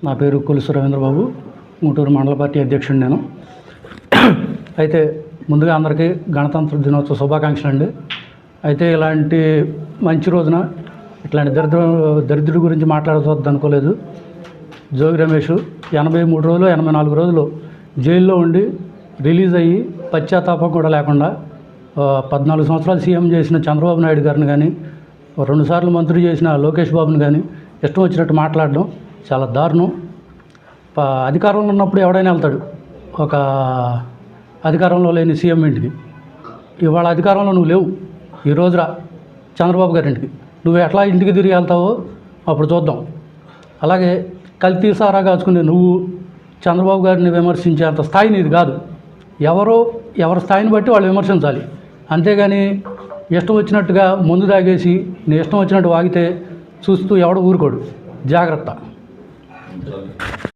నా పేరు కొలుసు రవీంద్రబాబు, గుంటూరు మండల పార్టీ అధ్యక్షుడు నేను. అయితే ముందుగా అందరికీ గణతంత్ర దినోత్సవ శుభాకాంక్షలు అండి. అయితే ఇలాంటి మంచి రోజున ఇట్లాంటి దరిద్రుడి గురించి మాట్లాడవద్దు అనుకోలేదు. జోగి రమేష్ 83 రోజులు 84 రోజులు జైల్లో ఉండి రిలీజ్ అయ్యి పశ్చాత్తాపం కూడా లేకుండా 14 సంవత్సరాలు సీఎం చేసిన చంద్రబాబు నాయుడు గారిని కానీ, 2 సార్లు మంత్రి చేసిన లోకేష్ బాబుని కానీ ఇష్టం వచ్చినట్టు మాట్లాడడం చాలా దారుణం. అధికారంలో ఉన్నప్పుడు ఎవడైనా వెళ్తాడు ఒక అధికారంలో లేని సీఎం ఇంటికి. ఇవాళ అధికారంలో నువ్వు లేవు, ఈ రోజురా చంద్రబాబు గారి ఇంటికి. నువ్వు ఎట్లా ఇంటికి తిరిగి వెళ్తావో అప్పుడు చూద్దాం. అలాగే కల్తీ సారా కాచుకునే నువ్వు చంద్రబాబు గారిని విమర్శించేంత స్థాయి నీది కాదు. ఎవరి స్థాయిని బట్టి వాళ్ళు విమర్శించాలి, అంతేగాని ఇష్టం వచ్చినట్టుగా ముందు తాగేసి నీ ఇష్టం వచ్చినట్టు వాగితే చూస్తూ ఎవడు ఊరుకోడు. జాగ్రత్త.